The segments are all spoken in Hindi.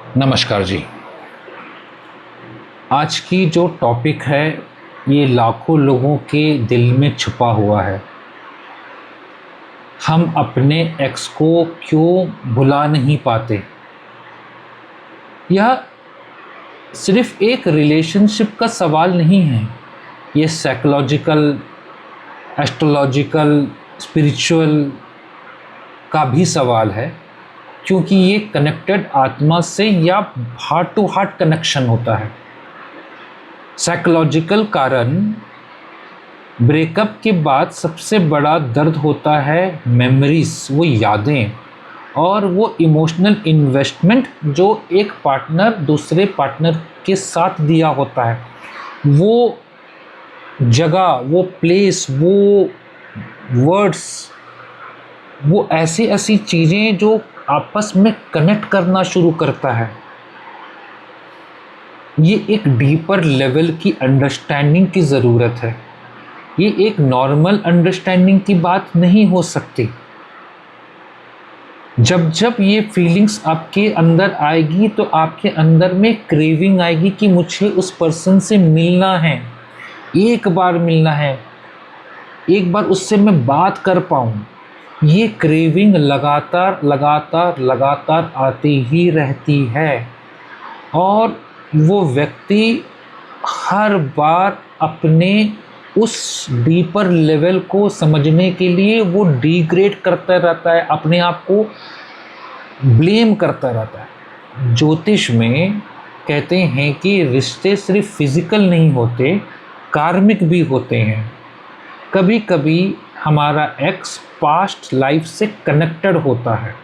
नमस्कार जी। आज की जो टॉपिक है ये लाखों लोगों के दिल में छुपा हुआ है। हम अपने एक्स को क्यों भुला नहीं पाते। यह सिर्फ एक रिलेशनशिप का सवाल नहीं है, ये साइकोलॉजिकल, एस्ट्रोलॉजिकल, स्पिरिचुअल का भी सवाल है, क्योंकि ये कनेक्टेड आत्मा से या हार्ट टू हार्ट कनेक्शन होता है। साइकोलॉजिकल कारण, ब्रेकअप के बाद सबसे बड़ा दर्द होता है मेमोरीज, वो यादें और वो इमोशनल इन्वेस्टमेंट जो एक पार्टनर दूसरे पार्टनर के साथ दिया होता है। वो जगह, वो प्लेस, वो वर्ड्स, वो ऐसी ऐसी चीज़ें जो आपस में कनेक्ट करना शुरू करता है। ये एक डीपर लेवल की अंडरस्टैंडिंग की ज़रूरत है। ये एक नॉर्मल अंडरस्टैंडिंग की बात नहीं हो सकती। जब जब ये फीलिंग्स आपके अंदर आएगी तो आपके अंदर में क्रेविंग आएगी कि मुझे उस पर्सन से मिलना है, एक बार मिलना है, एक बार उससे मैं बात कर पाऊँ। ये क्रेविंग लगातार लगातार लगातार आती ही रहती है और वो व्यक्ति हर बार अपने उस डीपर लेवल को समझने के लिए वो डिग्रेड करता रहता है, अपने आप को ब्लेम करता रहता है। ज्योतिष में कहते हैं कि रिश्ते सिर्फ फिजिकल नहीं होते, कार्मिक भी होते हैं। कभी कभी हमारा एक्स पास्ट लाइफ से कनेक्टेड होता है।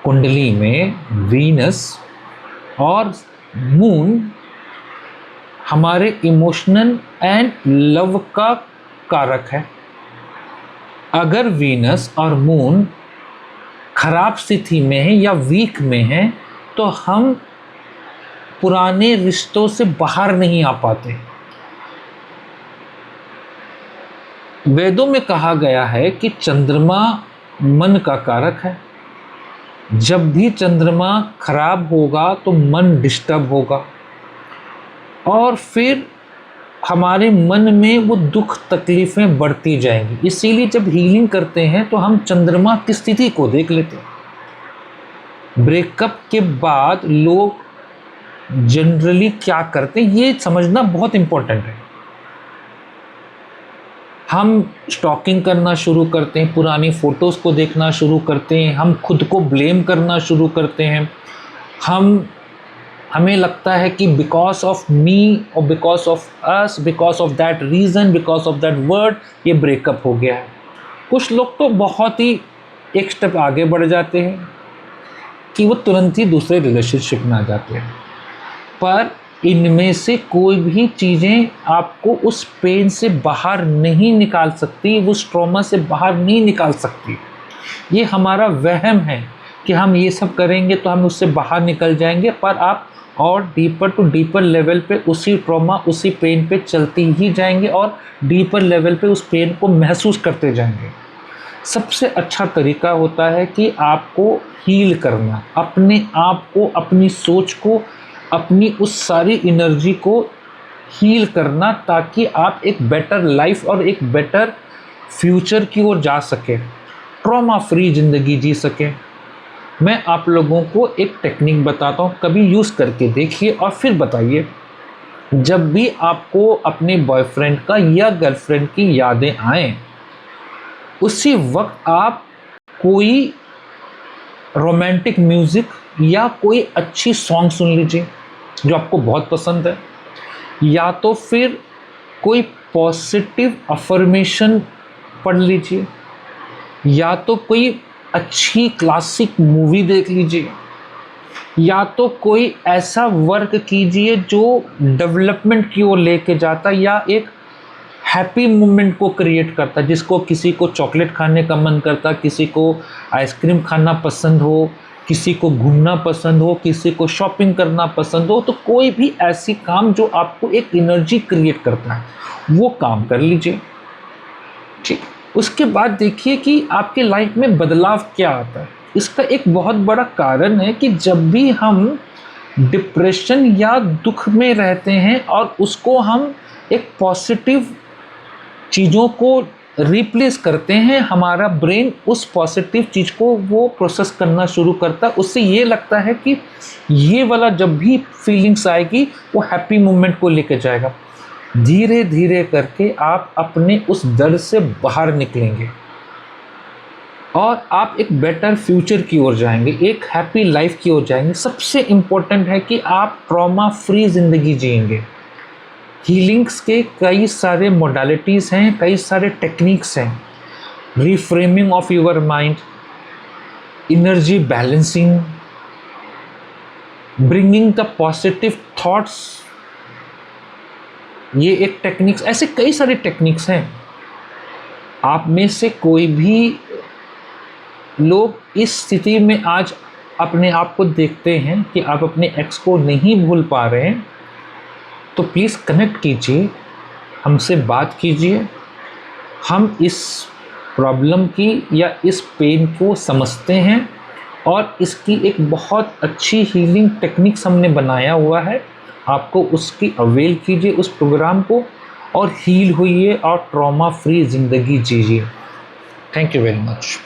कुंडली में वीनस और मून हमारे इमोशनल एंड लव का कारक है। अगर वीनस और मून खराब स्थिति में है या वीक में है तो हम पुराने रिश्तों से बाहर नहीं आ पाते। वेदों में कहा गया है कि चंद्रमा मन का कारक है। जब भी चंद्रमा खराब होगा तो मन डिस्टर्ब होगा और फिर हमारे मन में वो दुख तकलीफ़ें बढ़ती जाएंगी। इसीलिए जब हीलिंग करते हैं तो हम चंद्रमा की स्थिति को देख लेते हैं। ब्रेकअप के बाद लोग जनरली क्या करते हैं ये समझना बहुत इम्पोर्टेंट है। हम स्टॉकिंग करना शुरू करते हैं, पुरानी फ़ोटोज़ को देखना शुरू करते हैं, हम खुद को ब्लेम करना शुरू करते हैं। हमें लगता है कि बिकॉज ऑफ मी और because of us, because of that reason, because of that word ये ब्रेकअप हो गया है। कुछ लोग तो बहुत ही एक स्टेप आगे बढ़ जाते हैं कि वो तुरंत ही दूसरे रिलेशनशिप में आ जाते हैं। पर इनमें से कोई भी चीज़ें आपको उस पेन से बाहर नहीं निकाल सकती, उस ट्रॉमा से बाहर नहीं निकाल सकती। ये हमारा वहम है कि हम ये सब करेंगे तो हम उससे बाहर निकल जाएंगे, पर आप और डीपर टू डीपर लेवल पे उसी ट्रॉमा, उसी पेन पे चलती ही जाएंगे और डीपर लेवल पे उस पेन को महसूस करते जाएंगे। सबसे अच्छा तरीका होता है कि आपको हील करना, अपने आप को, अपनी सोच को, अपनी उस सारी एनर्जी को हील करना, ताकि आप एक बेटर लाइफ और एक बेटर फ्यूचर की ओर जा सके, ट्रॉमा फ्री ज़िंदगी जी सके। मैं आप लोगों को एक टेक्निक बताता हूँ, कभी यूज़ करके देखिए और फिर बताइए। जब भी आपको अपने बॉयफ्रेंड का या गर्लफ्रेंड की यादें आएँ, उसी वक्त आप कोई रोमांटिक म्यूज़िक या कोई अच्छी सॉन्ग सुन लीजिए जो आपको बहुत पसंद है, या तो फिर कोई पॉजिटिव अफर्मेशन पढ़ लीजिए, या तो कोई अच्छी क्लासिक मूवी देख लीजिए, या तो कोई ऐसा वर्क कीजिए जो डेवलपमेंट की ओर लेके जाता या एक हैप्पी मोमेंट को क्रिएट करता, जिसको किसी को चॉकलेट खाने का मन करता, किसी को आइसक्रीम खाना पसंद हो, किसी को घूमना पसंद हो, किसी को शॉपिंग करना पसंद हो। तो कोई भी ऐसी काम जो आपको एक एनर्जी क्रिएट करता है वो काम कर लीजिए। ठीक, उसके बाद देखिए कि आपके लाइफ में बदलाव क्या आता है। इसका एक बहुत बड़ा कारण है कि जब भी हम डिप्रेशन या दुख में रहते हैं और उसको हम एक पॉजिटिव चीज़ों को रिप्लेस करते हैं, हमारा ब्रेन उस पॉजिटिव चीज़ को वो प्रोसेस करना शुरू करता है। उससे ये लगता है कि ये वाला जब भी फीलिंग्स आएगी वो हैप्पी मोमेंट को लेकर जाएगा। धीरे धीरे करके आप अपने उस दर्द से बाहर निकलेंगे और आप एक बेटर फ्यूचर की ओर जाएंगे, एक हैप्पी लाइफ की ओर जाएंगे। सबसे इम्पोर्टेंट है कि आप ट्रॉमा फ्री ज़िंदगी जिएंगे। हीलिंग्स के कई सारे मोडालिटीज़ हैं, कई सारे टेक्निक्स हैं। Reframing of your mind, energy balancing, bringing the positive thoughts, ये एक टेक्निक्स, ऐसे कई सारे टेक्निक्स हैं। आप में से कोई भी लोग इस स्थिति में आज अपने आप को देखते हैं कि आप अपने एक्स को नहीं भूल पा रहे हैं, तो प्लीज़ कनेक्ट कीजिए, हमसे बात कीजिए। हम इस प्रॉब्लम की या इस पेन को समझते हैं और इसकी एक बहुत अच्छी हीलिंग टेक्निक्स हमने बनाया हुआ है। आपको उसकी अवेल कीजिए उस प्रोग्राम को और हील होइए और ट्रॉमा फ्री ज़िंदगी जीजिए। Thank you very much.